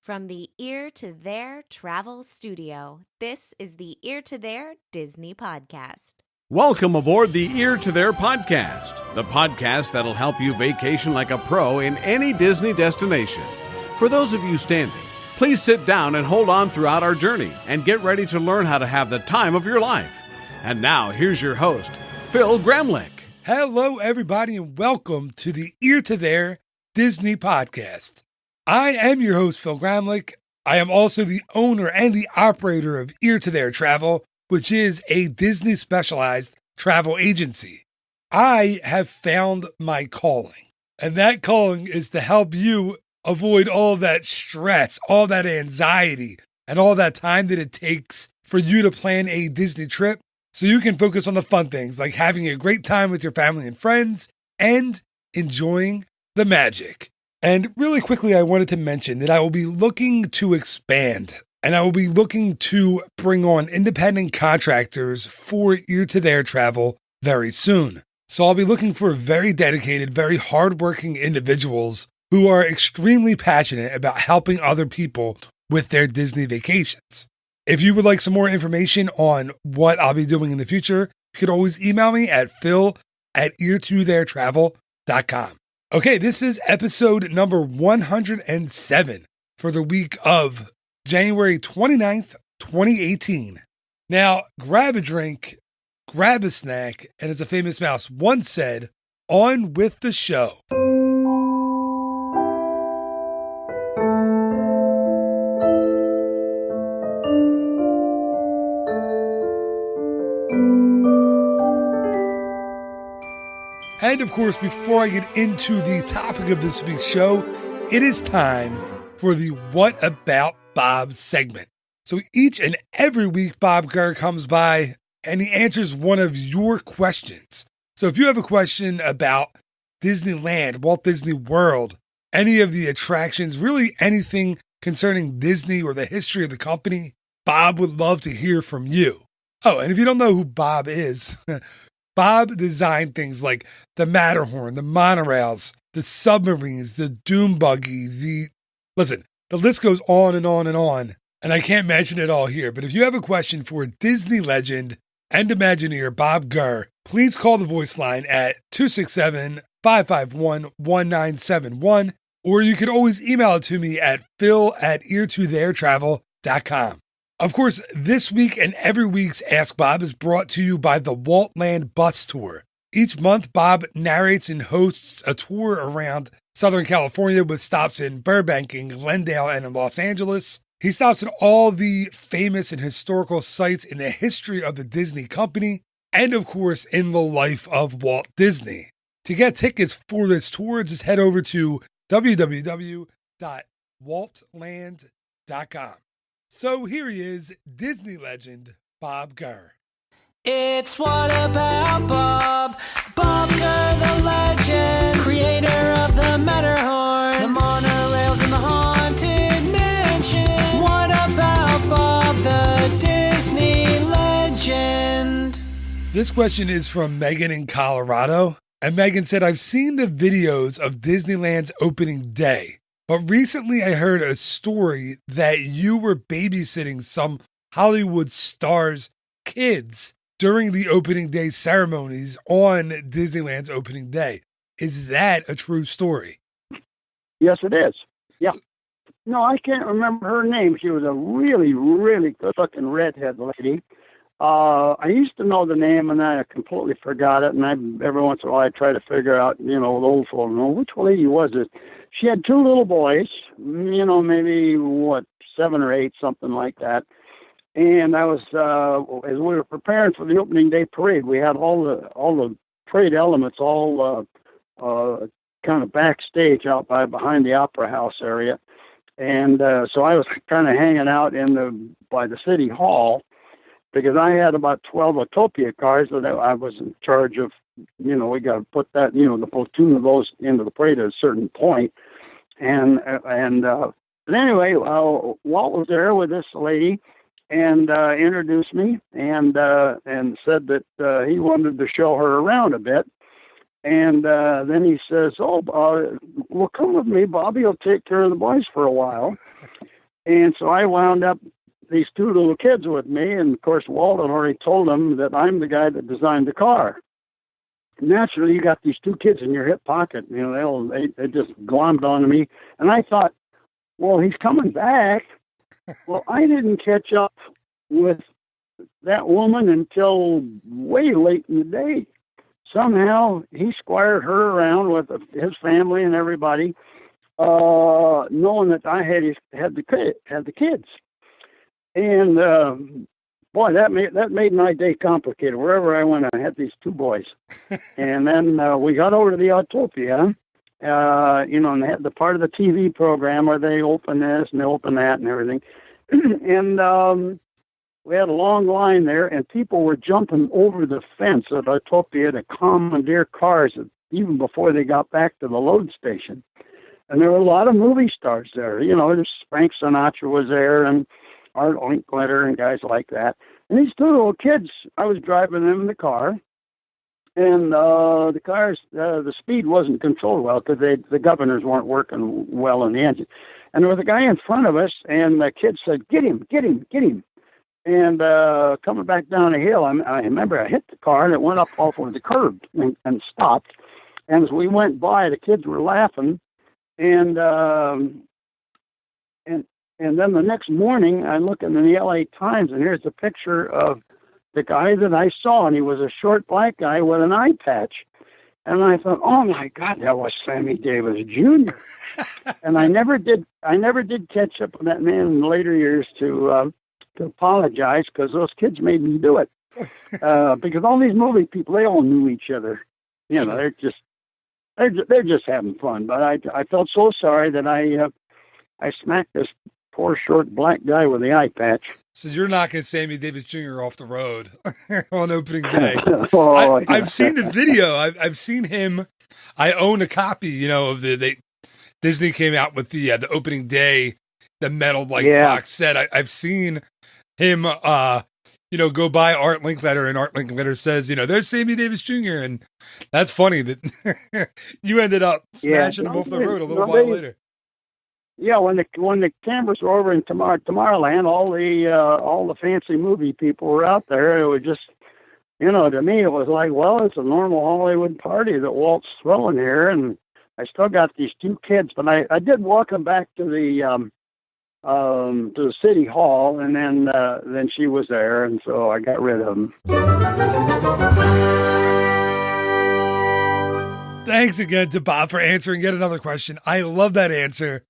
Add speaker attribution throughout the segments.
Speaker 1: From the Ear to There Travel Studio, this is the Ear to There Disney Podcast.
Speaker 2: Welcome aboard the Ear to There Podcast, the podcast that'll help you vacation like a pro in any Disney destination. For those of you standing, please sit down and hold on throughout our journey and get ready to learn how to have the time of your life. And now, here's your host, Phil Gramlich.
Speaker 3: Hello, everybody, and welcome to the Ear to There Disney Podcast. I am your host, Phil Gramlich. I am also the owner and the operator of Ear to There Travel, which is a Disney specialized travel agency. I have found my calling, and that calling is to help you avoid all that stress, all that anxiety, and all that time that it takes for you to plan a Disney trip so you can focus on the fun things like having a great time with your family and friends and enjoying the magic. And really quickly, I wanted to mention that I will be looking to expand, and I will be looking to bring on independent contractors for Ear to There Travel very soon. So I'll be looking for very dedicated, very hardworking individuals who are extremely passionate about helping other people with their Disney vacations. If you would like some more information on what I'll be doing in the future, you could always email me at phil@eartotheretravel.com. Okay, this is episode number 107 for the week of January 29th, 2018. Now, grab a drink, grab a snack, and as a famous mouse once said, on with the show. And of course, before I get into the topic of this week's show, it is time for the What About Bob segment. So each and every week, Bob Gurr comes by and he answers one of your questions. So if you have a question about Disneyland, Walt Disney World, any of the attractions, really anything concerning Disney or the history of the company, Bob would love to hear from you. Oh, and if you don't know who Bob is, Bob designed things like the Matterhorn, the monorails, the submarines, the Doom Buggy, the list goes on and on and on, and I can't mention it all here. But if you have a question for Disney legend and Imagineer Bob Gurr, please call the voice line at 267-551-1971, or you can always email it to me at phil@eartotheretravel.com. Of course, this week and every week's Ask Bob is brought to you by the Waltland Bus Tour. Each month, Bob narrates and hosts a tour around Southern California with stops in Burbank, in Glendale, and in Los Angeles. He stops at all the famous and historical sites in the history of the Disney company, and of course, in the life of Walt Disney. To get tickets for this tour, just head over to www.waltland.com. So here he is, Disney legend, Bob Gurr.
Speaker 4: It's What About Bob? Bob Gurr, the legend, creator of the Matterhorn, the monorails and the Haunted Mansion. What about Bob, the Disney legend?
Speaker 3: This question is from Megan in Colorado. And Megan said, I've seen the videos of Disneyland's opening day. But recently I heard a story that you were babysitting some Hollywood stars' kids during the opening day ceremonies on Disneyland's opening day. Is that a true story?
Speaker 5: Yes, it is. Yeah. No, I can't remember her name. She was a really, really good-looking redhead lady. I used to know the name, and I completely forgot it. And every once in a while I try to figure out, the old folk, which lady was it? She had two little boys, maybe 7 or 8, something like that. And I was, as we were preparing for the opening day parade, we had all the parade elements all kind of backstage out behind the Opera House area. And so I was kind of hanging out by the city hall, because I had about 12 Autopia cars that I was in charge of. We got to put that, the platoon of those into the parade at a certain point. But anyway, Walt was there with this lady and introduced me and said that he wanted to show her around a bit. And then he says, well, come with me, Bobby. I'll take care of the boys for a while. And so I wound up these two little kids with me, and of course Walt had already told them that I'm the guy that designed the car. Naturally, you got these two kids in your hip pocket. You know, they just glommed onto me, and I thought, well, he's coming back. Well, I didn't catch up with that woman until way late in the day. Somehow he squired her around with his family and everybody, knowing that I had the kids. And boy, that made my day complicated. Wherever I went, I had these two boys. And then we got over to the Autopia, and they had the part of the TV program where they open this and they open that and everything. And we had a long line there, and people were jumping over the fence at Autopia to commandeer cars even before they got back to the load station. And there were a lot of movie stars there. Frank Sinatra was there, and Art Linkletter and guys like that. And these two little kids, I was driving them in the car, and the speed wasn't controlled well because the governors weren't working well in the engine. And there was a guy in front of us, and the kid said, "Get him, get him, get him." And coming back down the hill, I remember I hit the car, and it went up off of the curb and stopped. And as we went by, the kids were laughing, and then the next morning, I look in the LA Times, and here's a picture of the guy that I saw, and he was a short black guy with an eye patch. And I thought, oh my God, that was Sammy Davis Jr. And I never did catch up with that man in later years to apologize, because those kids made me do it. Because all these movie people, they all knew each other. They're just having fun. But I felt so sorry that I smacked this poor short black guy with the eye patch.
Speaker 3: So you're knocking Sammy Davis Jr. off the road on opening day. I've seen the video. I've seen him. I own a copy, of Disney came out with the opening day, the metal box set. I've seen him, go by Art Linkletter, and Art Linkletter says, there's Sammy Davis Jr. And that's funny that you ended up smashing him off the road a little while later.
Speaker 5: Yeah, when the cameras were over in Tomorrowland, all the fancy movie people were out there. It was just, to me, it was like, well, it's a normal Hollywood party that Walt's throwing here, and I still got these two kids. But I did walk them back to the city hall, and then she was there, and so I got rid of them.
Speaker 3: Thanks again to Bob for answering yet another question. I love that answer.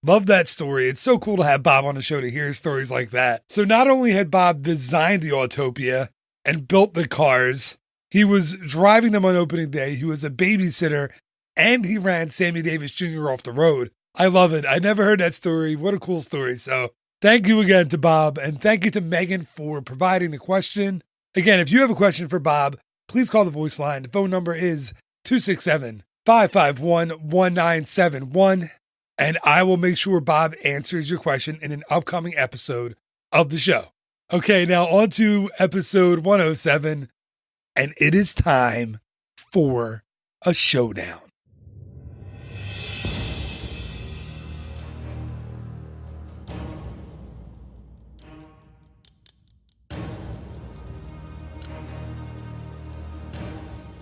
Speaker 3: Love that story. It's so cool to have Bob on the show to hear stories like that. So not only had Bob designed the Autopia and built the cars, he was driving them on opening day, he was a babysitter, and he ran Sammy Davis Jr. off the road. I love it. I never heard that story. What a cool story. So thank you again to Bob, and thank you to Megan for providing the question. Again, if you have a question for Bob, please call the voice line. The phone number is 267-551-1971. And I will make sure Bob answers your question in an upcoming episode of the show. Okay, now on to episode 107, and it is time for a showdown.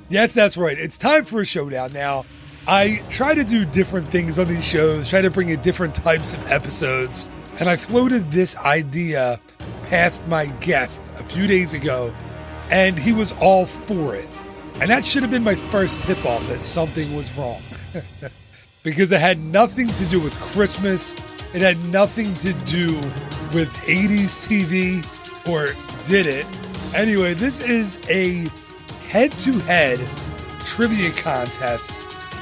Speaker 3: Yes, that's right. It's time for a showdown now. I try to do different things on these shows, try to bring in different types of episodes, and I floated this idea past my guest a few days ago, and he was all for it. And that should have been my first tip-off that something was wrong. Because it had nothing to do with Christmas, it had nothing to do with 80s TV, or did it? Anyway, this is a head-to-head trivia contest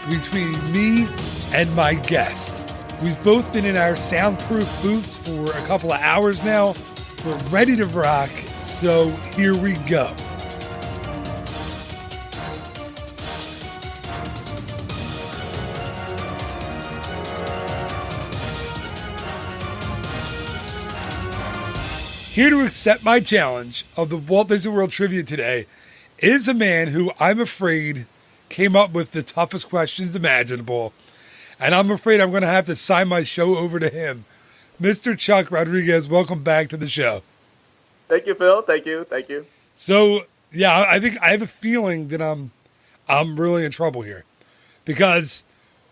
Speaker 3: between me and my guest. We've both been in our soundproof booths for a couple of hours now. We're ready to rock, so here we go. Here to accept my challenge of the Walt Disney World Trivia today is a man who I'm afraid came up with the toughest questions imaginable, and I'm afraid I'm going to have to sign my show over to him Mr. Chuck Rodriguez, welcome back to the show.
Speaker 6: Thank you, Phil. Thank you.
Speaker 3: So, yeah, I think I have a feeling that I'm really in trouble here. Because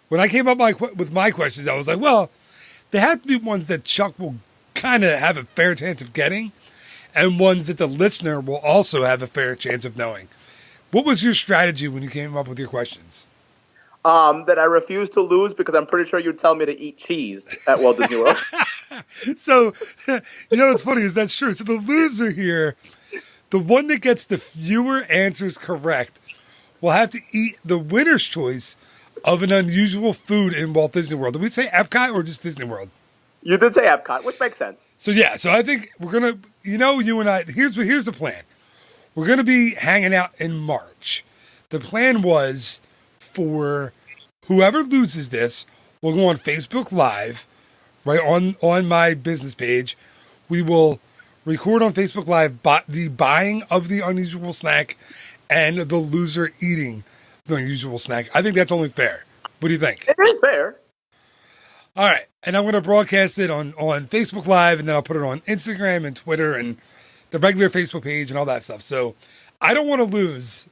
Speaker 3: when I came up with my questions, I was like, well, they have to be ones that Chuck will kind of have a fair chance of getting, and ones that the listener will also have a fair chance of knowing. What was your strategy when you came up with your questions?
Speaker 6: That I refuse to lose because I'm pretty sure you'd tell me to eat cheese at Walt Disney World.
Speaker 3: So, what's funny is that's true. So the loser here, the one that gets the fewer answers correct, will have to eat the winner's choice of an unusual food in Walt Disney World. Did we say Epcot or just Disney World?
Speaker 6: You did say Epcot, which makes sense.
Speaker 3: So I think we're going to, you and I, here's the plan. We're going to be hanging out in March. The plan was for whoever loses this will go on Facebook Live, right on my business page. We will record on Facebook Live the buying of the unusual snack and the loser eating the unusual snack. I think that's only fair. What do you think?
Speaker 6: It is fair.
Speaker 3: All right. And I'm going to broadcast it on Facebook Live, and then I'll put it on Instagram and Twitter and the regular Facebook page and all that stuff. So I don't want to lose.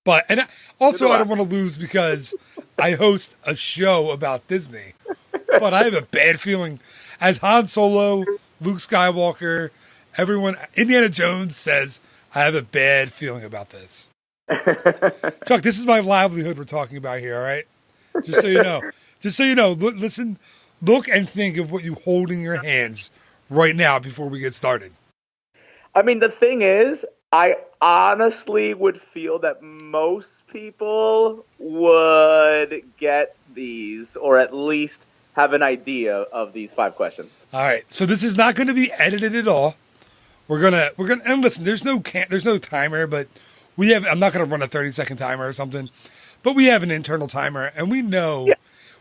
Speaker 3: I don't want to lose because I host a show about Disney. But I have a bad feeling. As Han Solo, Luke Skywalker, everyone, Indiana Jones says, I have a bad feeling about this. Chuck, this is my livelihood we're talking about here, all right? Just so you know. Listen, look and think of what you hold in your hands right now before we get started.
Speaker 6: I mean, the thing is, I honestly would feel that most people would get these, or at least have an idea of these 5 questions.
Speaker 3: All right, so this is not going to be edited at all. We're gonna, and listen, there's no timer, but I'm not going to run a 30-second timer or something, but we have an internal timer, and we know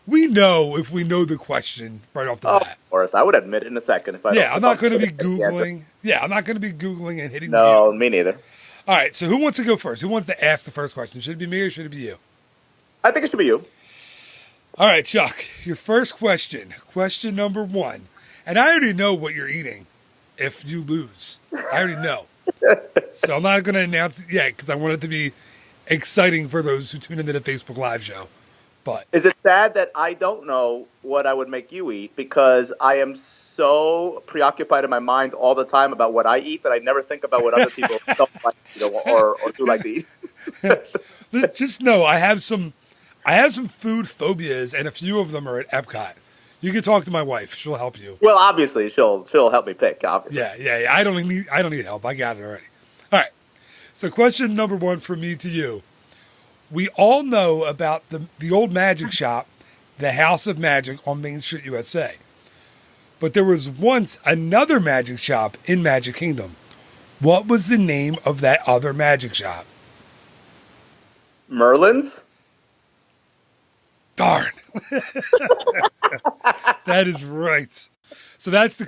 Speaker 3: if we know the question right off the bat. Of
Speaker 6: course, I would admit it in a second if I.
Speaker 3: Yeah, I'm not going to be Googling. Yeah, I'm not going to be Googling and hitting.
Speaker 6: No, me neither.
Speaker 3: All right, so who wants to go first? Who wants to ask the first question? Should it be me or should it be you?
Speaker 6: I think it should be you.
Speaker 3: All right, Chuck, your first question number 1. And I already know what you're eating if you lose. I already know. So I'm not going to announce it yet because I want it to be exciting for those who tune into the Facebook Live show. But
Speaker 6: is it sad that I don't know what I would make you eat because I am so preoccupied in my mind all the time about what I eat that I never think about what other people don't like or do like to eat?
Speaker 3: Just know I have some food phobias, and a few of them are at Epcot. You can talk to my wife; she'll help you.
Speaker 6: Well, obviously, she'll help me pick. Obviously,
Speaker 3: yeah. I don't need help. I got it already. All right. So, question number 1 from me to you. We all know about the old magic shop, the House of Magic on Main Street, USA. But there was once another magic shop in Magic Kingdom. What was the name of that other magic shop?
Speaker 6: Merlin's?
Speaker 3: Darn. That is right. So that's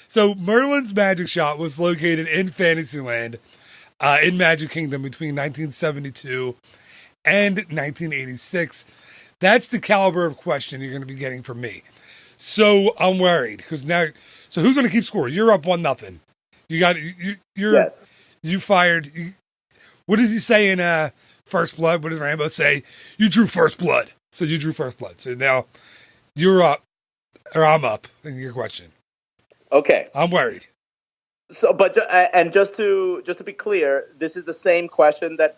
Speaker 3: So Merlin's Magic Shop was located in Fantasyland, in Magic Kingdom between 1972 and 1986. That's the caliber of question you're going to be getting from me. So I'm worried because now. So who's going to keep score? You're up 1-0.
Speaker 6: Yes.
Speaker 3: You fired. What does he say in First Blood? What does Rambo say? You drew first blood. So you drew first blood. So now you're up, or I'm up in your question.
Speaker 6: Okay.
Speaker 3: I'm worried.
Speaker 6: So, but just to be clear, this is the same question that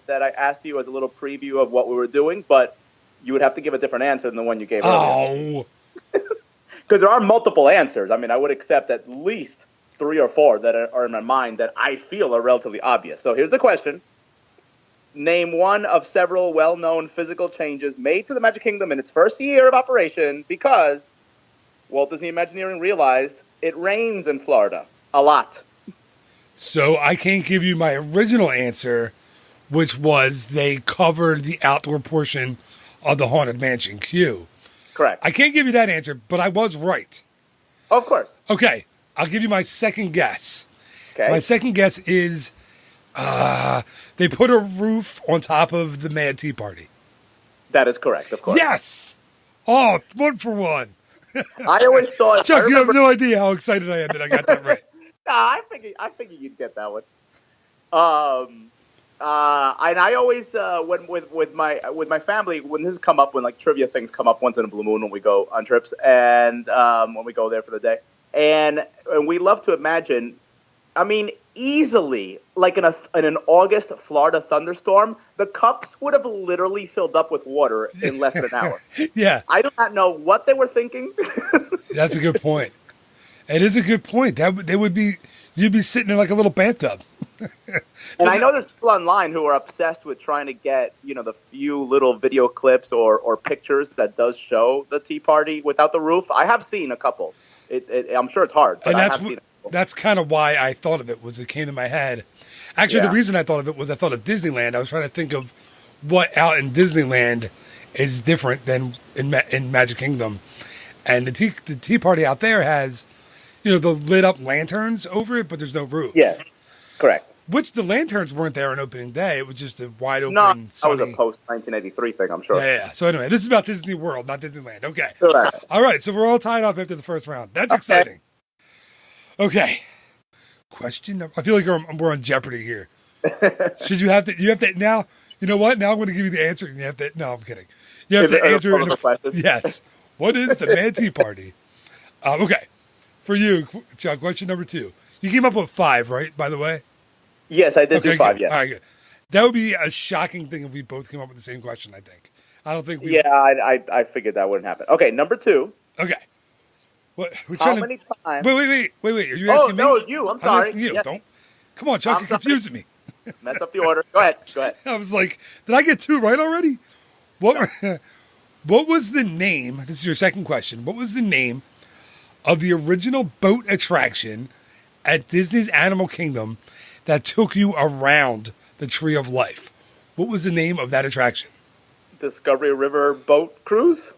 Speaker 6: I asked you as a little preview of what we were doing, but you would have to give a different answer than the one you gave earlier. Because there are multiple answers. I mean, I would accept at least 3 or 4 that are in my mind that I feel are relatively obvious. So here's the question. Name one of several well-known physical changes made to the Magic Kingdom in its first year of operation because Walt Disney Imagineering realized it rains in Florida a lot.
Speaker 3: So I can't give you my original answer, which was they covered the outdoor portion of the Haunted Mansion queue.
Speaker 6: Correct.
Speaker 3: I can't give you that answer, but I was right.
Speaker 6: Of course.
Speaker 3: Okay, I'll give you my second guess.
Speaker 6: Okay.
Speaker 3: My second guess is they put a roof on top of the Mad Tea Party.
Speaker 6: That is correct, of course.
Speaker 3: Yes! Oh, 1 for 1.
Speaker 6: I always thought.
Speaker 3: Chuck, you have no idea how excited I am that I got that right.
Speaker 6: Nah, I figured you'd get that one. And I always when with my family, when this has come up, when like trivia things come up once in a blue moon when we go on trips, and when we go there for the day, and we love to imagine. I mean, easily, like in an August Florida thunderstorm, the cups would have literally filled up with water in less than an hour.
Speaker 3: Yeah,
Speaker 6: I do not know what they were thinking.
Speaker 3: That's a good point. It is a good point. You'd be sitting in like a little bathtub.
Speaker 6: And I know there's people online who are obsessed with trying to get, the few little video clips or pictures that does show the tea party without the roof. I have seen a couple. I'm sure it's hard, but I have seen it.
Speaker 3: That's kind of why I thought of it, was it came to my head. Actually, The reason I thought of it was I thought of Disneyland. I was trying to think of what out in Disneyland is different than in Magic Kingdom. And the tea party out there has, the lit up lanterns over it, but there's no roof.
Speaker 6: Yeah, correct.
Speaker 3: Which the lanterns weren't there on opening day. It was just a wide open.
Speaker 6: No, that was a post 1983 thing, I'm sure.
Speaker 3: Yeah. So anyway, this is about Disney World, not Disneyland. Okay.
Speaker 6: Correct.
Speaker 3: All right. So we're all tied up after the first round. That's exciting. Okay. Question number. I feel like we're on Jeopardy here. Should you have to? You have to now. You know what? Now I'm going to give you the answer, and you have to. No, I'm kidding. You have to answer. Yes. What is the Mad Tea Party? Okay. For you, Chuck. Question number 2. You came up with 5, right? By the way.
Speaker 6: Yes, I did do 5.
Speaker 3: Good.
Speaker 6: Yes.
Speaker 3: All right. Good. That would be a shocking thing if we both came up with the same question. I think. I don't think.
Speaker 6: I figured that wouldn't happen. Okay, number 2.
Speaker 3: Okay. What?
Speaker 6: How many times?
Speaker 3: Wait. Are you asking me?
Speaker 6: No, it's you. I'm sorry.
Speaker 3: Asking you.
Speaker 6: Yes.
Speaker 3: Don't. Come on, Chuck. You're confusing me.
Speaker 6: Messed up the order. Go ahead.
Speaker 3: I was like, did I get 2 right already? What? What was the name? This is your second question. What was the name of the original boat attraction at Disney's Animal Kingdom that took you around the Tree of Life? What was the name of that attraction?
Speaker 6: Discovery River Boat Cruise?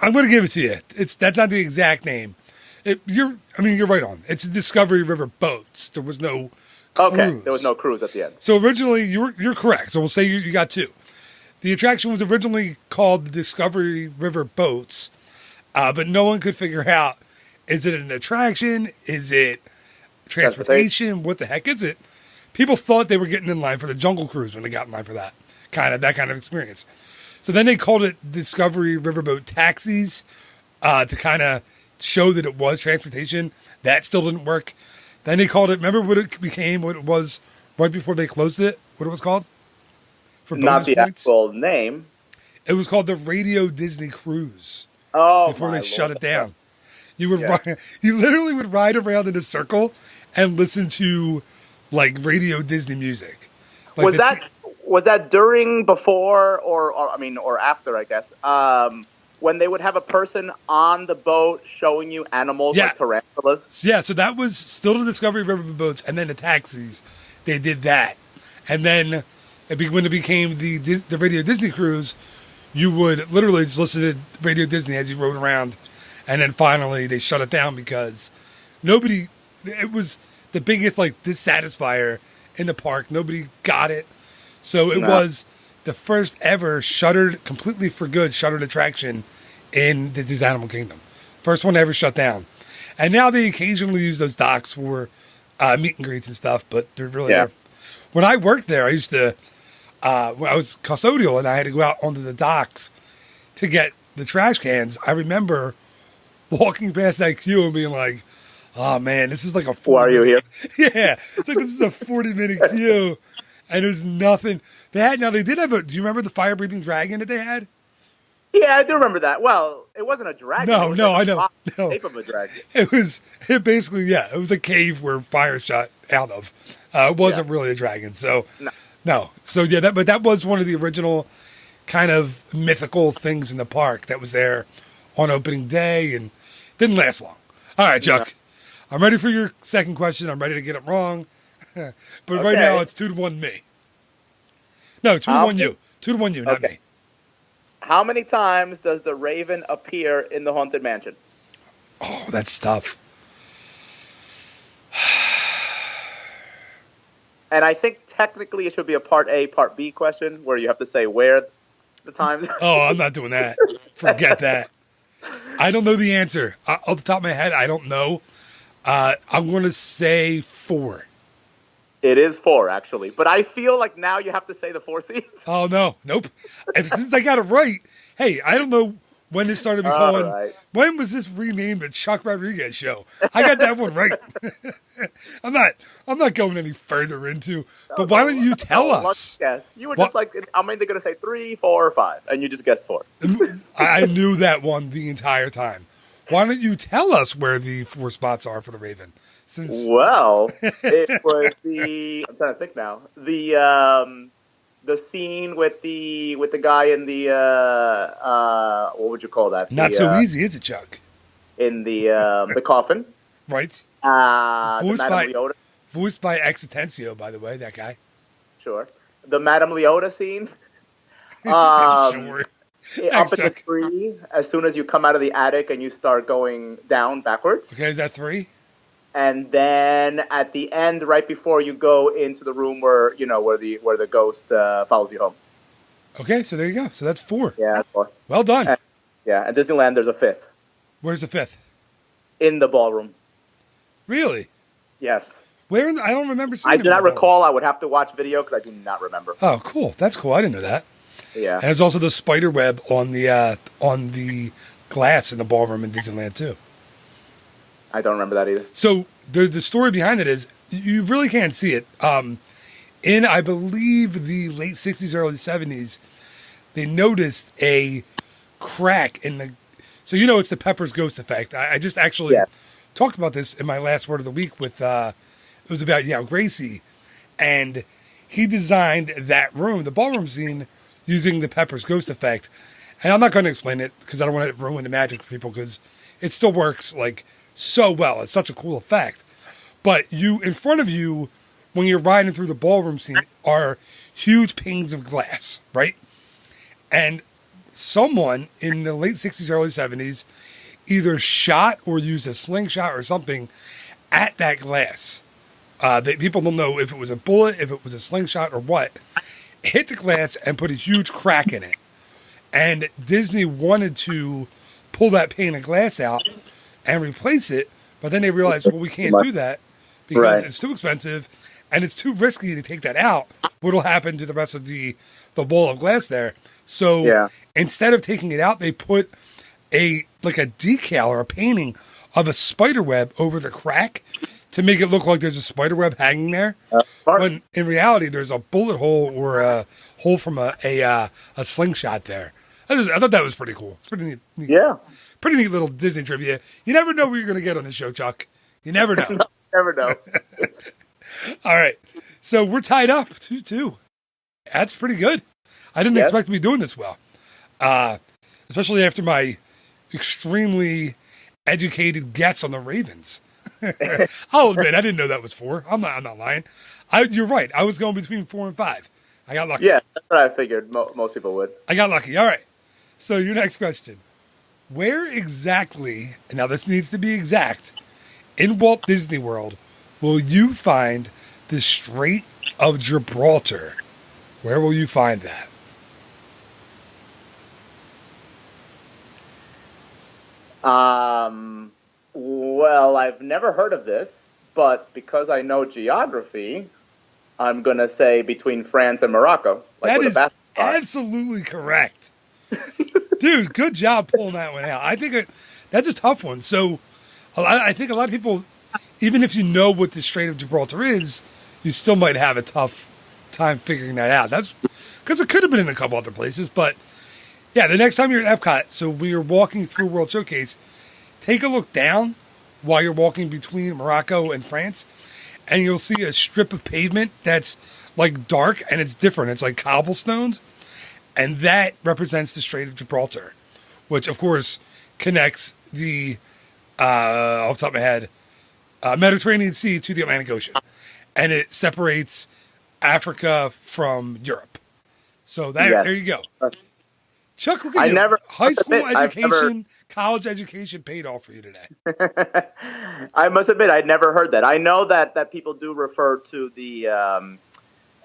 Speaker 3: I'm going to give it to you. That's not the exact name. You're right on. It's Discovery River Boats. There was no cruise.
Speaker 6: Okay, there was no cruise at the end.
Speaker 3: So originally, you're correct. So we'll say you got 2. The attraction was originally called the Discovery River Boats, but no one could figure out, is it an attraction? Is it transportation? What the heck is it? People thought they were getting in line for the Jungle Cruise when they got in line for that kind of experience. So then they called it Discovery Riverboat Taxis to kind of show that it was transportation. That still didn't work. Then they called it, remember what it became, what it was right before they closed it? What it was called? For
Speaker 6: not the points? Actual name.
Speaker 3: It was called the Radio Disney Cruise.
Speaker 6: Oh,
Speaker 3: before they shut it down. You literally would ride around in a circle and listen to like Radio Disney music. Like
Speaker 6: was that during, before, or after, I guess, when they would have a person on the boat showing you animals like tarantulas?
Speaker 3: Yeah, so that was still the Discovery River boats, and then the taxis, they did that. And then when it became the Radio Disney Cruise, you would literally just listen to Radio Disney as you rode around. And then finally they shut it down because it was the biggest dissatisfier in the park. Nobody got it. So it was the first ever completely for good shuttered attraction in Disney's Animal Kingdom. First one ever shut down. And now they occasionally use those docks for meet and greets and stuff, but they're really there. When I worked there, I used to, I was custodial and I had to go out onto the docks to get the trash cans. I remember walking past that queue and being like, oh man, this is like a 40
Speaker 6: Why are you here?
Speaker 3: Yeah. It's like, this is a 40-minute queue. And there's nothing. They did have do you remember the fire-breathing dragon that they had?
Speaker 6: Yeah, I do remember that. Well, it wasn't a dragon.
Speaker 3: No, I know. No.
Speaker 6: Shape of a dragon.
Speaker 3: It was a cave where fire shot out of. It wasn't really a dragon. So, no. So, yeah, but that was one of the original kind of mythical things in the park that was there on opening day and didn't last long. All right, Chuck. No. I'm ready for your second question. I'm ready to get it wrong. But right now it's 2-1 me. No, 2-1 you. 2-1 you, not me.
Speaker 6: How many times does the Raven appear in the Haunted Mansion?
Speaker 3: Oh, that's tough.
Speaker 6: And I think technically it should be a Part A, Part B question where you have to say where the times?
Speaker 3: Oh, I'm not doing that. Forget that. I don't know the answer. Off the top of my head, I don't know. I'm going to say 4.
Speaker 6: It is 4, actually. But I feel like now you have to say the 4 seeds.
Speaker 3: Oh, no. Nope. Since I got it right, hey, I don't know when this started becoming.
Speaker 6: Right.
Speaker 3: When was this renamed the Chuck Rodriguez Show? I got that one right. I'm not going any further into. But why don't you tell us?
Speaker 6: Yes, you were just like, I'm either going to say 3, 4, or 5, and you just guessed 4.
Speaker 3: I knew that one the entire time. Why don't you tell us where the 4 spots are for the Raven?
Speaker 6: Well, it was I'm trying to think now. The scene with the guy in the what would you call that?
Speaker 3: Not so easy, is it, Chuck?
Speaker 6: In the coffin,
Speaker 3: right? Voiced by Exitencio, by the way, that guy.
Speaker 6: Sure, the Madame Leota scene.
Speaker 3: Sure.
Speaker 6: Up in the tree, as soon as you come out of the attic and you start going down backwards.
Speaker 3: Okay, is that 3?
Speaker 6: And then at the end, right before you go into the room where the ghost follows you home.
Speaker 3: Okay, so there you go. So that's 4.
Speaker 6: Yeah, that's 4.
Speaker 3: Well done.
Speaker 6: At Disneyland, there's a 5th.
Speaker 3: Where's the 5th?
Speaker 6: In the ballroom.
Speaker 3: Really?
Speaker 6: Yes.
Speaker 3: Where? I don't remember seeing it.
Speaker 6: I do not recall. I would have to watch video because I do not remember.
Speaker 3: Oh, cool. That's cool. I didn't know that.
Speaker 6: Yeah.
Speaker 3: And there's also the spider web on the glass in the ballroom in Disneyland too.
Speaker 6: I don't remember that either.
Speaker 3: So the story behind it is you really can't see it. In I believe the late 60s, early 70s, they noticed a crack in the. So it's the Pepper's Ghost effect. I just actually talked about this in my last word of the week with it was about Gracie, and he designed that room, the ballroom scene, using the Pepper's Ghost effect. And I'm not going to explain it because I don't want to ruin the magic for people because it still works like so well. It's such a cool effect. But in front of you, when you're riding through the ballroom scene, are huge panes of glass, right? And someone in the late 60s, early 70s either shot or used a slingshot or something at that glass. People don't know if it was a bullet, if it was a slingshot or what. Hit the glass and put a huge crack in it. And Disney wanted to pull that pane of glass out and replace it, but then they realized, well, we can't do that because it's too expensive and it's too risky to take that out. What'll happen to the rest of the wall of glass there? So instead of taking it out, they put a decal or a painting of a spider web over the crack to make it look like there's a spider web hanging there. When in reality, there's a bullet hole or a hole from a slingshot there. I thought that was pretty cool. It's pretty neat.
Speaker 6: Yeah.
Speaker 3: Pretty neat little Disney trivia. You never know what you're going to get on the show, Chuck. You never know.
Speaker 6: Never know.
Speaker 3: All right. So we're tied up 2-2. That's pretty good. I didn't expect to be doing this well. Especially after my extremely educated guess on the Ravens. I'll admit, I didn't know that was 4. I'm not lying. You're right. I was going between 4 and 5. I got lucky.
Speaker 6: Yeah, that's what I figured most people would.
Speaker 3: I got lucky. All right. So your next question. Where exactly, and now this needs to be exact, in Walt Disney World will you find the Strait of Gibraltar? Where will you find that?
Speaker 6: Well, I've never heard of this, but because I know geography, I'm going to say between France and Morocco.
Speaker 3: That is absolutely correct. Dude, good job pulling that one out. I think that's a tough one. So I think a lot of people, even if you know what the Strait of Gibraltar is, you still might have a tough time figuring that out. That's because it could have been in a couple other places. But yeah, the next time you're at Epcot, so when you're walking through World Showcase, take a look down while you're walking between Morocco and France, and you'll see a strip of pavement that's like dark and it's different. It's like cobblestones. And that represents the Strait of Gibraltar, which, of course, connects the, off the top of my head, Mediterranean Sea to the Atlantic Ocean. And it separates Africa from Europe. So there you go. Chuck, look at you. High school education, college education paid off for you today.
Speaker 6: I must admit, I'd never heard that. I know that people do refer to the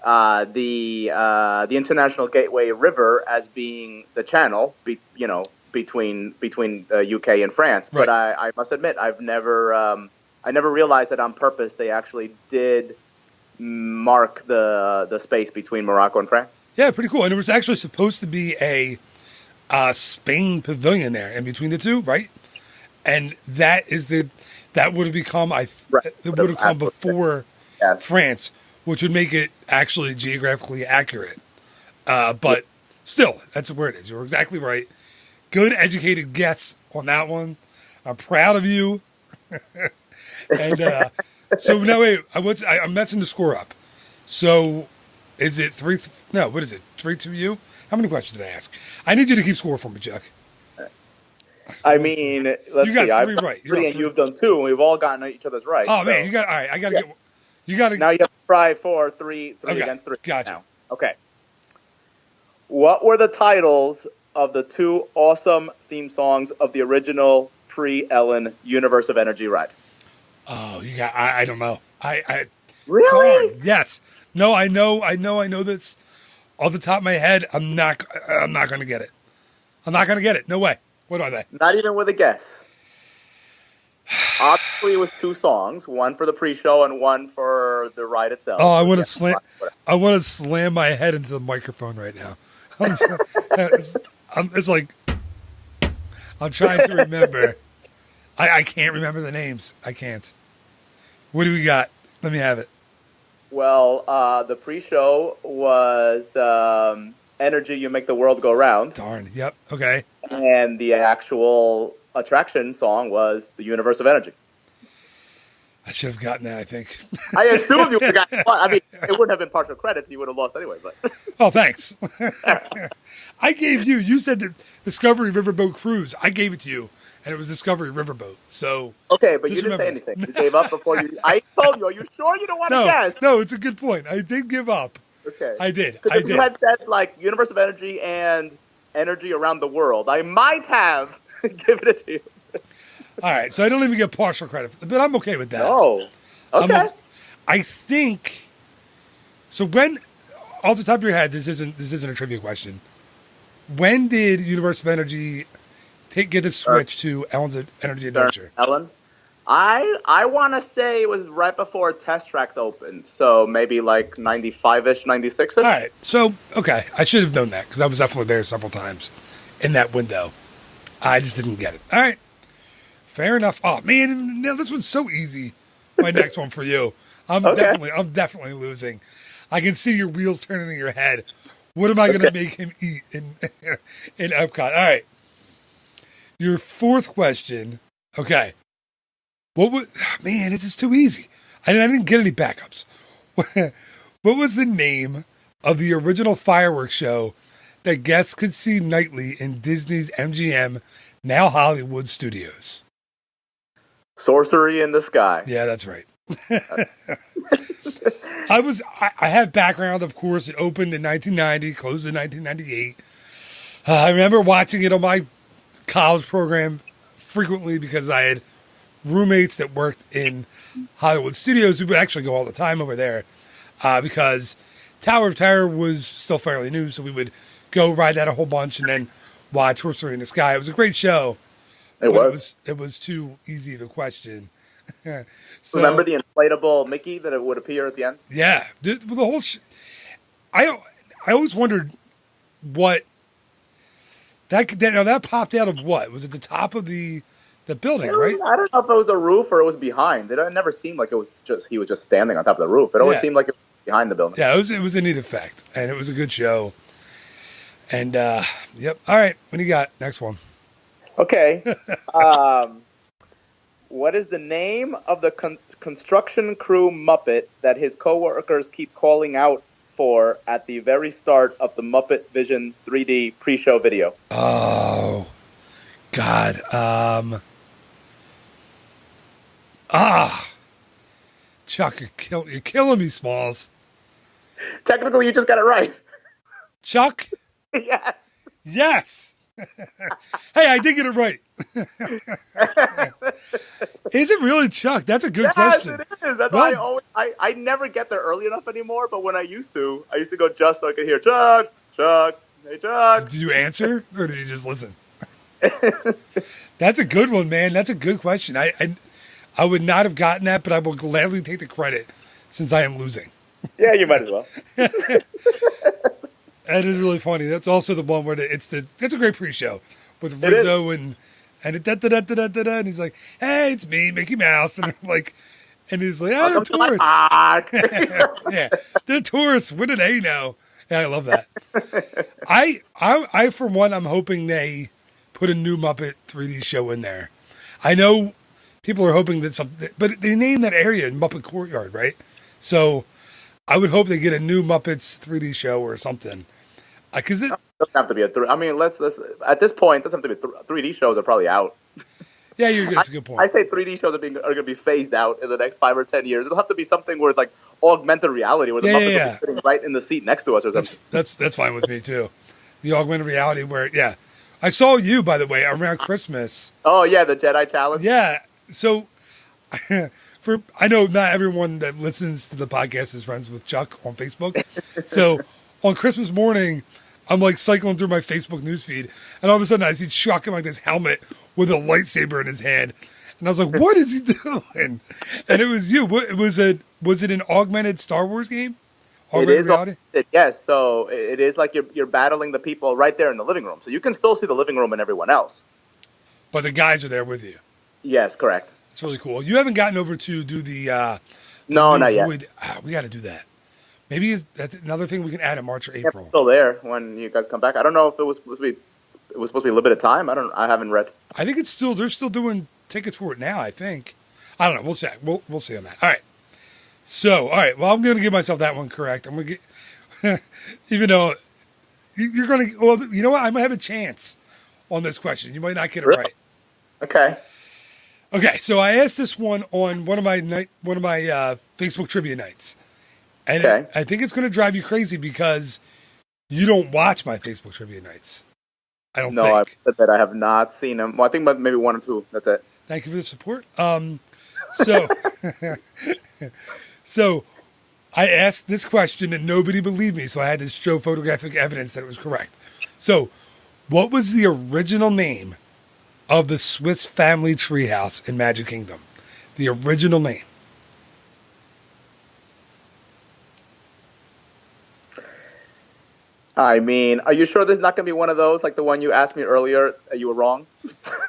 Speaker 6: the International Gateway River as being the channel, between UK and France.
Speaker 3: Right.
Speaker 6: But I must admit, I never realized that on purpose they actually did mark the space between Morocco and France.
Speaker 3: Yeah, pretty cool. And there was actually supposed to be a Spain pavilion there in between the two, right? And that would have become it would have come before France, which would make it actually geographically accurate. But still, that's where it is. You're exactly right. Good, educated guess on that one. I'm proud of you. And so now wait, I'm messing the score up. So is it 3? No, what is it? 3-2 you? How many questions did I ask? I need you to keep score for me, Chuck.
Speaker 6: I mean, let's
Speaker 3: you got
Speaker 6: see. I've
Speaker 3: 3
Speaker 6: done
Speaker 3: right.
Speaker 6: 3 and you've done 2, and we've all gotten each other's right.
Speaker 3: Oh
Speaker 6: so.
Speaker 3: man, you got all right. I got to get. You got to
Speaker 6: now. You have to try for 3 against 3.
Speaker 3: Gotcha.
Speaker 6: Now. Okay. What were the titles of the 2 awesome theme songs of the original pre-Ellen Universe of Energy ride?
Speaker 3: Oh, you got. I don't know. I
Speaker 6: Really?
Speaker 3: darn, yes. No, I know this off the top of my head. I'm not going to get it. I'm not going to get it. No way. What are they?
Speaker 6: Not even with a guess. Obviously, it was 2 songs, one for the pre-show and one for the ride itself.
Speaker 3: Oh, I want to slam. I want to slam my head into the microphone right now. It's like I'm trying to remember. I can't remember the names. I can't. What do we got? Let me have it.
Speaker 6: Well, the pre-show was Energy, You Make the World Go Round.
Speaker 3: Darn. Yep. Okay.
Speaker 6: And the actual attraction song was The Universe of Energy.
Speaker 3: I should have gotten that, I think.
Speaker 6: I assumed you would have gotten it. I mean, it wouldn't have been partial credits. You would have lost anyway. But
Speaker 3: Oh, thanks. I gave you said the Discovery Riverboat Cruise. I gave it to you, and it was Discovery Riverboat. So
Speaker 6: okay, but you
Speaker 3: just
Speaker 6: didn't say
Speaker 3: remember
Speaker 6: anything. You gave up before you. I told you. Are you sure you don't want to guess?
Speaker 3: No, it's a good point. I did give up.
Speaker 6: Okay.
Speaker 3: I did.
Speaker 6: Because if you had said like Universe of Energy and Energy Around the World, I might have given it to you.
Speaker 3: All right, so I don't even get partial credit, but I'm okay with that.
Speaker 6: No. Okay.
Speaker 3: I think so. When, off the top of your head, this isn't a trivia question. When did Universe of Energy get the switch to Ellen's Energy Adventure?
Speaker 6: Ellen, I want to say it was right before Test Track opened, so maybe like 95-ish, 96-ish.
Speaker 3: All right, so okay, I should have known that because I was definitely there several times in that window. I just didn't get it. All right. Fair enough. Oh man, now this one's so easy. My next one for you. I'm definitely losing. I can see your wheels turning in your head. What am I going to make him eat in Epcot? All right. Your 4th question. Okay. Man, it is too easy. I didn't get any backups. What was the name of the original fireworks show that guests could see nightly in Disney's MGM, now Hollywood Studios?
Speaker 6: Sorcery in the Sky.
Speaker 3: Yeah, that's right. I have background, of course. It opened in 1990, closed in 1998. I remember watching it on my college program frequently because I had roommates that worked in Hollywood Studios. We would actually go all the time over there because Tower of Terror was still fairly new, so we would go ride that a whole bunch and then watch Sorcery in the Sky. It was a great show. It was too easy of a question. So,
Speaker 6: remember the inflatable Mickey that it would appear at the end?
Speaker 3: Yeah, the whole. I always wondered what that popped out of. What was it? The top of the building, right?
Speaker 6: I don't know if it was the roof or it was behind. It never seemed like it was just he was just standing on top of the roof. It always seemed like it was behind the building.
Speaker 3: Yeah, it was a neat effect, and it was a good show. And yep. All right, what do you got? Next one.
Speaker 6: Okay. What is the name of the construction crew Muppet that his coworkers keep calling out for at the very start of the Muppet Vision 3D pre-show video?
Speaker 3: Oh, God. Chuck, you're killing me, Smalls.
Speaker 6: Technically, you just got it right.
Speaker 3: Chuck?
Speaker 6: Yes.
Speaker 3: Yes. Hey, I did get it right. Is it really Chuck? That's a good question.
Speaker 6: Yes, it is. That's why I always I never get there early enough anymore. But when I used to go just so I could hear Chuck, hey Chuck.
Speaker 3: Did you answer or did you just listen? That's a good one, man. That's a good question. I would not have gotten that, but I will gladly take the credit since I am losing.
Speaker 6: Yeah, you might as well.
Speaker 3: That is really funny. That's also the one where it's a great pre-show with Rizzo and da da da da da da, and he's like, "Hey, it's me, Mickey Mouse," and I'm like, and he's like, "Oh, the tourists." Yeah, they're tourists. What do they know? Yeah, I love that. I for one, I'm hoping they put a new Muppet 3D show in there. I know people are hoping that something, but they named that area Muppet Courtyard, right? So I would hope they get a new Muppets 3D show or something. Because it
Speaker 6: doesn't have to be I mean, let's at this point, it doesn't have to be 3D shows are probably out.
Speaker 3: Yeah, that's a good point.
Speaker 6: I say 3D shows are going to be phased out in the next 5 or 10 years. It'll have to be something where it's like augmented reality, where the Muppets are sitting right in the seat next to us or something.
Speaker 3: That's fine with me too. The augmented reality where, I saw you, by the way, around Christmas.
Speaker 6: Oh yeah, the Jedi Challenge.
Speaker 3: Yeah, so I know not everyone that listens to the podcast is friends with Chuck on Facebook. So on Christmas morning, I'm like cycling through my Facebook newsfeed, and all of a sudden I see Chuck in like this helmet with a lightsaber in his hand, and I was like, "What is he doing?" And it was you. Was it an augmented Star Wars game? Augmented reality?
Speaker 6: Yes. So it is like you're battling the people right there in the living room, so you can still see the living room and everyone else.
Speaker 3: But the guys are there with you.
Speaker 6: Yes, correct.
Speaker 3: It's really cool. You haven't gotten over to do the
Speaker 6: no, not yet.
Speaker 3: We got to do that. Maybe that's another thing we can add in March or April.
Speaker 6: It's still there when you guys come back. I don't know if it was supposed to be a limited time. I haven't read.
Speaker 3: I think they're still doing tickets for it now, I think. I don't know. We'll check. We'll see on that. All right. So, well, I'm going to give myself that one correct. I'm going to get, even though you're going to, well, you know what? I might have a chance on this question. You might not get it right. Okay. So I asked this one on one of my Facebook trivia nights. And I think it's going to drive you crazy because you don't watch my Facebook trivia nights. I don't think.
Speaker 6: No, I've said that I have not seen them. Well, I think maybe 1 or 2. That's it.
Speaker 3: Thank you for the support. So I asked this question and nobody believed me, so I had to show photographic evidence that it was correct. So, what was the original name of the Swiss family treehouse in Magic Kingdom? The original name.
Speaker 6: I mean, are you sure there's not going to be one of those, like the one you asked me earlier, you were wrong?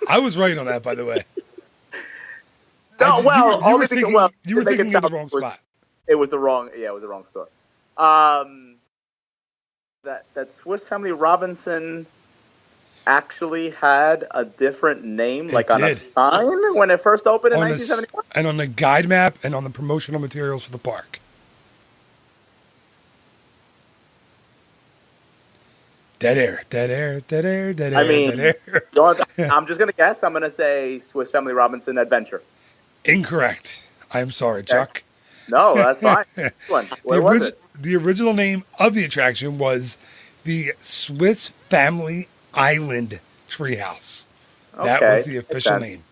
Speaker 3: I was right on that, by the way.
Speaker 6: No,
Speaker 3: you were thinking of the wrong spot.
Speaker 6: It was the wrong store. That Swiss Family Robinson actually had a different name, on a sign when it first opened in 1971?
Speaker 3: And on the guide map and on the promotional materials for the park. Dead air.
Speaker 6: I mean,
Speaker 3: dead air.
Speaker 6: I'm just going to guess. I'm going to say Swiss Family Robinson Adventure.
Speaker 3: Incorrect. I am sorry, Chuck.
Speaker 6: No, that's fine. Where was it?
Speaker 3: The original name of the attraction was the Swiss Family Island Treehouse. That was the official name.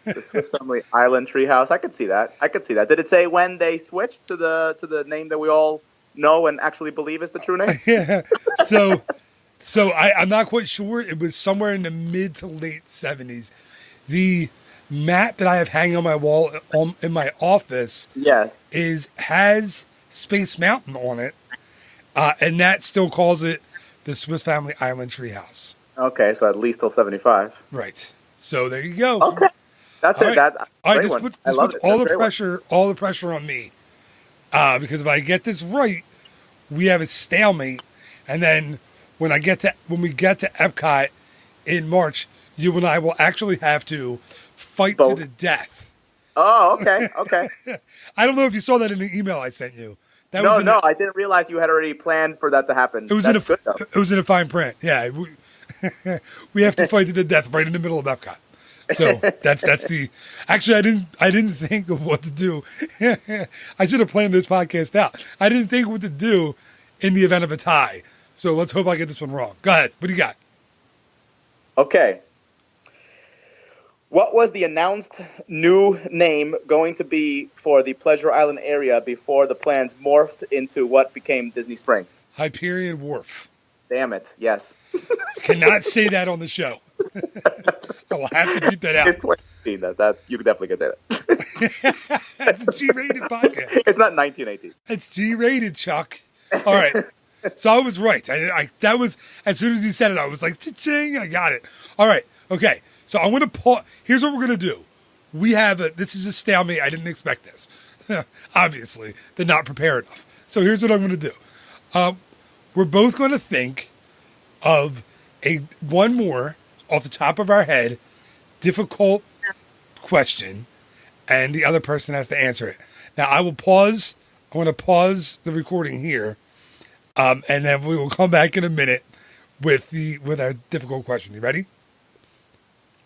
Speaker 6: The Swiss Family Island Treehouse. I could see that. Did it say when they switched to the name that we all know and actually believe is the true name?
Speaker 3: Yeah. So I'm not quite sure. It was somewhere in the mid to late 70s. The map that I have hanging on my wall in my office has Space Mountain on it, and that still calls it the Swiss Family Island Treehouse.
Speaker 6: Okay, so at least till 75.
Speaker 3: Right. So there you go.
Speaker 6: Okay, that's it.
Speaker 3: Right. All right, this puts all the pressure on me, because if I get this right, we have a stalemate, and then when we get to Epcot in March, you and I will actually have to fight to the death.
Speaker 6: Oh, okay.
Speaker 3: I don't know if you saw that in the email I sent you.
Speaker 6: No, I didn't realize you had already planned for that to happen.
Speaker 3: It was in a fine print. Yeah, we have to fight to the death right in the middle of Epcot. So that's the. Actually, I didn't think of what to do. I should have planned this podcast out. I didn't think what to do in the event of a tie. So let's hope I get this one wrong. Go ahead. What do you got?
Speaker 6: Okay. What was the announced new name going to be for the Pleasure Island area before the plans morphed into what became Disney Springs?
Speaker 3: Hyperion Wharf.
Speaker 6: Damn it, yes.
Speaker 3: Cannot say that on the show. I will have to beep that out.
Speaker 6: It's 2018. That's you definitely can say that.
Speaker 3: It's a G-rated podcast.
Speaker 6: It's not 1918.
Speaker 3: It's G-rated, Chuck. All right. So I was right. I that was, as soon as you said it, I was like, cha-ching, I got it. All right. Okay. So I'm going to pause. Here's what we're going to do. We have this is a stalemate. I didn't expect this. Obviously, they're not prepared enough. So here's what I'm going to do. We're both going to think of one more off the top of our head, difficult question, and the other person has to answer it. Now I will pause. I want to pause the recording here, and then we will come back in a minute with our difficult question. You ready?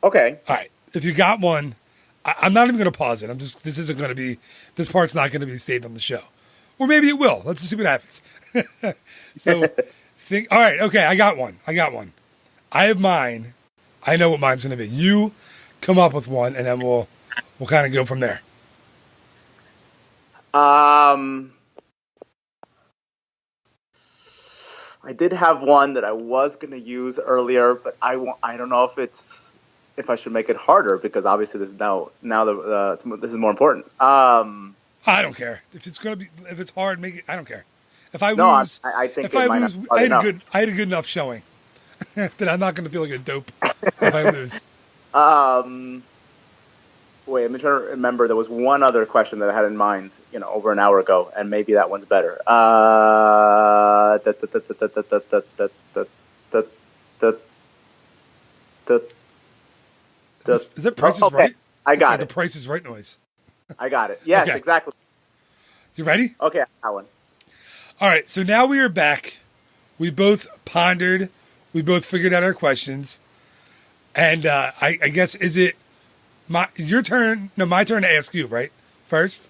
Speaker 6: Okay.
Speaker 3: All right. If you got one, I'm not even going to pause it. This part's not going to be saved on the show. Or maybe it will. Let's just see what happens. So all right. Okay. I got one. I have mine. I know what mine's going to be. You come up with one and then we'll kind of go from there.
Speaker 6: I did have one that I was going to use earlier, but I don't know if I should make it harder because obviously this is this is more important.
Speaker 3: I don't care if it's hard. Make it. I don't care. If I
Speaker 6: no,
Speaker 3: lose,
Speaker 6: I think
Speaker 3: if I lose, I had a good enough showing that I'm not going to feel like a dope if I lose.
Speaker 6: Wait, let me try to remember. There was one other question that I had in mind, over an hour ago, and maybe that one's better.
Speaker 3: Is that Price is Right?
Speaker 6: I got
Speaker 3: it.
Speaker 6: it.
Speaker 3: The Price is Right noise.
Speaker 6: I got it. Yes,
Speaker 3: Okay.
Speaker 6: exactly.
Speaker 3: You ready?
Speaker 6: Okay, that one.
Speaker 3: All right. So now we are back. We both pondered. We both figured out our questions. And I guess, is it your turn? No, my turn to ask you, right? First?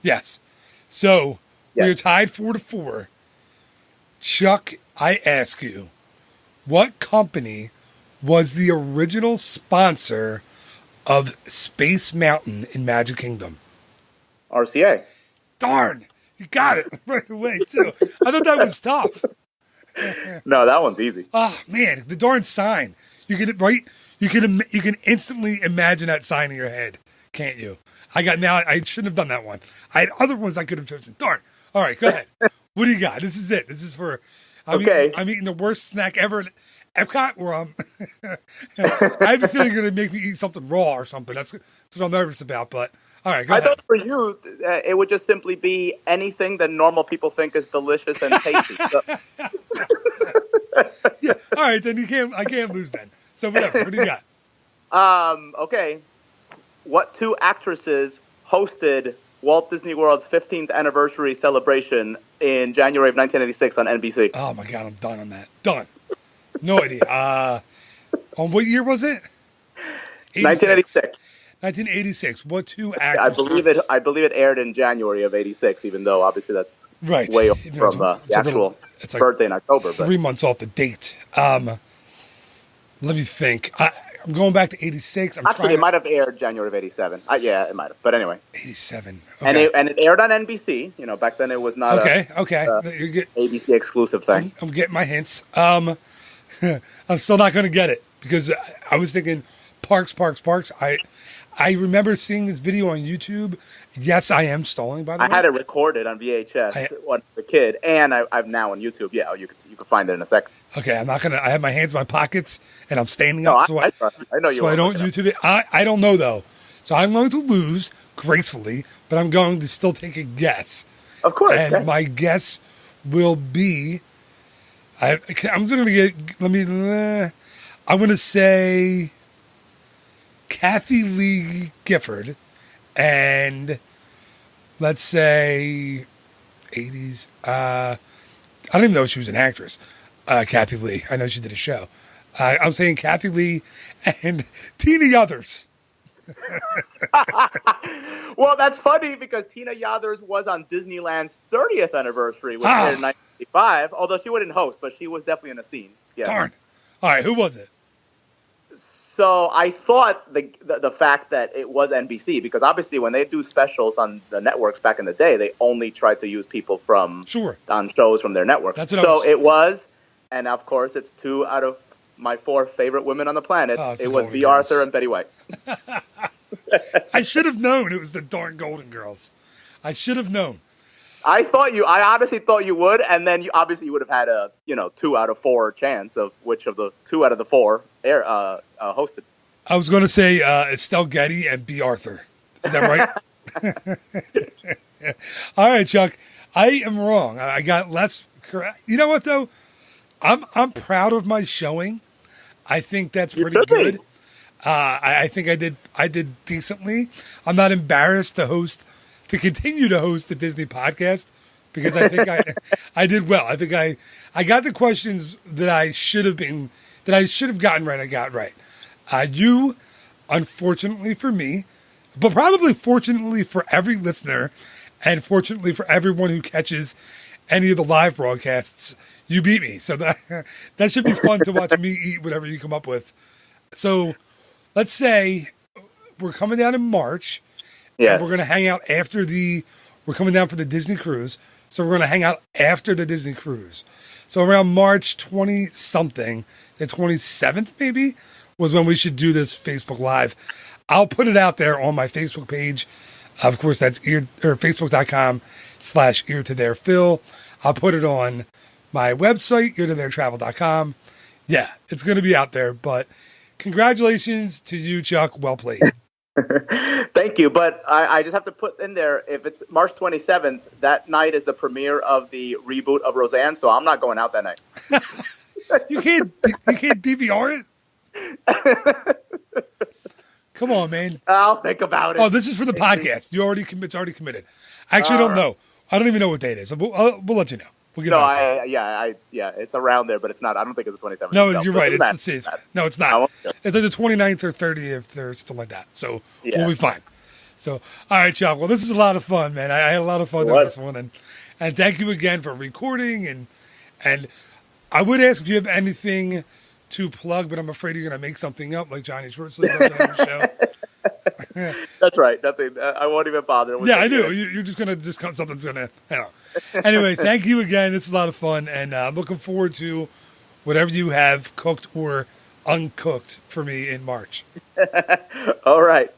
Speaker 3: Yes. So we are tied 4-4. Chuck, I ask you, what company was the original sponsor of Space Mountain in Magic Kingdom?
Speaker 6: RCA.
Speaker 3: Darn! You got it right away, too. I thought that was tough.
Speaker 6: No, that one's easy.
Speaker 3: Oh, man, the darn sign. You can instantly imagine that sign in your head, can't you? I shouldn't have done that one. I had other ones I could have chosen. Darn. All right, go ahead. What do you got? This is it. This is for, I'm eating the worst snack ever at Epcot, where I have a feeling you're going to make me eat something raw or something. That's what I'm nervous about, but all right, go ahead.
Speaker 6: I thought for you, it would just simply be anything that normal people think is delicious and tasty.
Speaker 3: Yeah, all right, then I can't lose then. So whatever, what do you got?
Speaker 6: Okay. What two actresses hosted Walt Disney World's 15th anniversary celebration in January of 1986 on NBC?
Speaker 3: Oh my God, I'm done on that. Done. No idea. On what year was it?
Speaker 6: 1986.
Speaker 3: 1986. What two actors?
Speaker 6: I believe it aired in January of '86. Even though obviously that's
Speaker 3: right
Speaker 6: way off from the actual birthday in October.
Speaker 3: 3 months off the date. Let me think. I'm going back to '86.
Speaker 6: Actually, it might have aired January of '87. Yeah, it might have. But anyway,
Speaker 3: '87. Okay.
Speaker 6: And it aired on NBC. Back then it was not
Speaker 3: okay.
Speaker 6: You're good. ABC exclusive thing.
Speaker 3: I'm getting my hints. I'm still not going to get it because I was thinking parks. I remember seeing this video on YouTube. Yes, I am stalling, by the way.
Speaker 6: I had it recorded on VHS when I was a kid, and I'm now on YouTube. Yeah, you can find it in a second.
Speaker 3: Okay, I'm not going to. I have my hands in my pockets, and I'm standing up.
Speaker 6: I know you.
Speaker 3: So I don't YouTube it. I don't know, though. So I'm going to lose gracefully, but I'm going to still take a guess.
Speaker 6: Of course.
Speaker 3: And my guess will be... I'm just going to get... I'm going to say... Kathy Lee Gifford, and let's say 80s. I don't even know if she was an actress. Kathy Lee. I know she did a show. I'm saying Kathy Lee and Tina Yothers.
Speaker 6: Well, that's funny because Tina Yothers was on Disneyland's 30th anniversary, which aired in 1995. Although she wouldn't host, but she was definitely in a scene. Yeah.
Speaker 3: Darn. All right, who was it?
Speaker 6: So I thought the fact that it was NBC, because obviously when they do specials on the networks back in the day, they only tried to use people from on shows from their networks.
Speaker 3: That's what
Speaker 6: so it was, and of course it's 2 out of my 4 favorite women on the planet. It was B. Arthur and Betty White.
Speaker 3: I should have known it was the darn Golden Girls. I should have known.
Speaker 6: I honestly thought you would, and then you would have had a 2 out of 4 chance of which of the 2 out of the 4 hosted.
Speaker 3: I was going to say Estelle Getty and B. Arthur. Is that right? All right, Chuck. I am wrong. I got less correct. You know what though? I'm proud of my showing. I think that's pretty good. I think I did decently. I'm not embarrassed to continue to host the Disney podcast because I think I did well. I think I got the questions that I should have gotten right. I got right. You, unfortunately for me, but probably fortunately for every listener, and fortunately for everyone who catches any of the live broadcasts, you beat me. So that should be fun to watch me eat whatever you come up with. So let's say we're coming down in March.
Speaker 6: Yes.
Speaker 3: And we're going to hang out we're coming down for the Disney cruise. So we're going to hang out after the Disney cruise. So around March 20-something, the 27th maybe, was when we should do this Facebook Live. I'll put it out there on my Facebook page. Of course, that's facebook.com/eartotherphil. I'll put it on my website, eartothertravel.com. Yeah, it's going to be out there, but congratulations to you, Chuck. Well played.
Speaker 6: Thank you, but I just have to put in there, if it's March 27th, that night is the premiere of the reboot of Roseanne, so I'm not going out that night.
Speaker 3: You can't DVR it? Come on, man.
Speaker 6: I'll think about it.
Speaker 3: Oh, this is for the podcast. It's already committed. I actually don't know. I don't even know what date it is. We'll let you know. We'll get
Speaker 6: it's around there, but it's not. I don't think it's the 27th.
Speaker 3: No, you're right. No, it's not. It's like the 29th or 30th or something like that. So we'll be fine. So, all right, Chuck. Well, this is a lot of fun, man. I had a lot of fun doing this one, and thank you again for recording. And I would ask if you have anything to plug, but I'm afraid you're going to make something up like Johnny Shortsley does on the show.
Speaker 6: That's right. Nothing. I won't even bother.
Speaker 3: Yeah, I do. You're just going to something's going to. Anyway, thank you again. It's a lot of fun, and I'm looking forward to whatever you have cooked or uncooked for me in March.
Speaker 6: All right.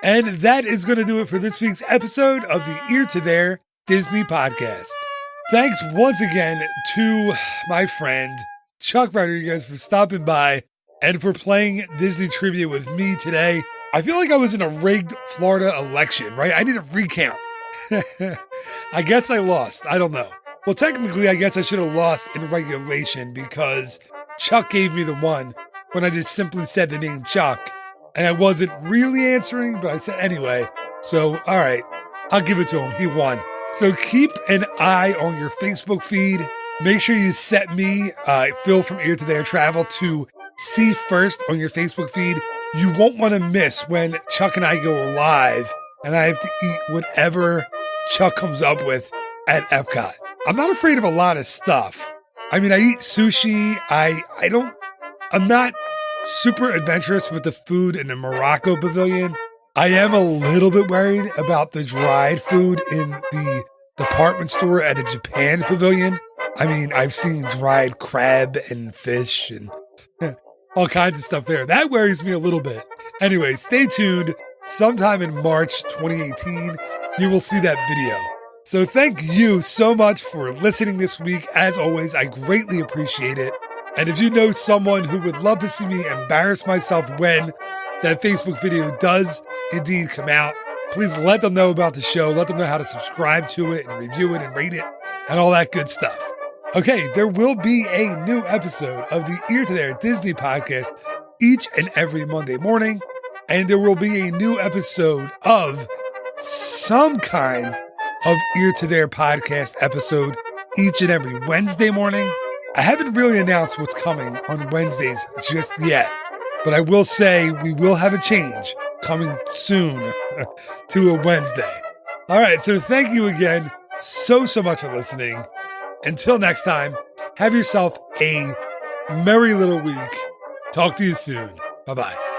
Speaker 3: And that is going to do it for this week's episode of the Ear to There Disney podcast. Thanks once again to my friend Chuck Rodriguez for stopping by and for playing Disney trivia with me today. I feel like I was in a rigged Florida election, right? I need a recount. I guess I lost. I don't know. Well, technically, I guess I should have lost in regulation because Chuck gave me the one when I just simply said the name Chuck. And I wasn't really answering, but I said anyway. So, all right, I'll give it to him. He won. So keep an eye on your Facebook feed. Make sure you set me, Phil from Ear to There Travel, to see first on your Facebook feed. You won't want to miss when Chuck and I go live and I have to eat whatever Chuck comes up with at Epcot. I'm not afraid of a lot of stuff. I mean, I eat sushi. I'm not super adventurous with the food in the Morocco pavilion. I am a little bit worried about the dried food in the department store at the Japan pavilion. I mean, I've seen dried crab and fish and all kinds of stuff there. That worries me a little bit. Anyway, stay tuned. Sometime in March 2018, you will see that video. So thank you so much for listening this week. As always, I greatly appreciate it. And if you know someone who would love to see me embarrass myself when that Facebook video does indeed come out, please let them know about the show. Let them know how to subscribe to it and review it and rate it and all that good stuff. Okay, there will be a new episode of the Ear to There Disney podcast each and every Monday morning. And there will be a new episode of some kind of Ear to There podcast episode each and every Wednesday morning. I haven't really announced what's coming on Wednesdays just yet, But I will say we will have a change coming soon to a Wednesday. All right, so thank you again so much for listening. Until next time, have yourself a merry little week. Talk to you soon. Bye-bye.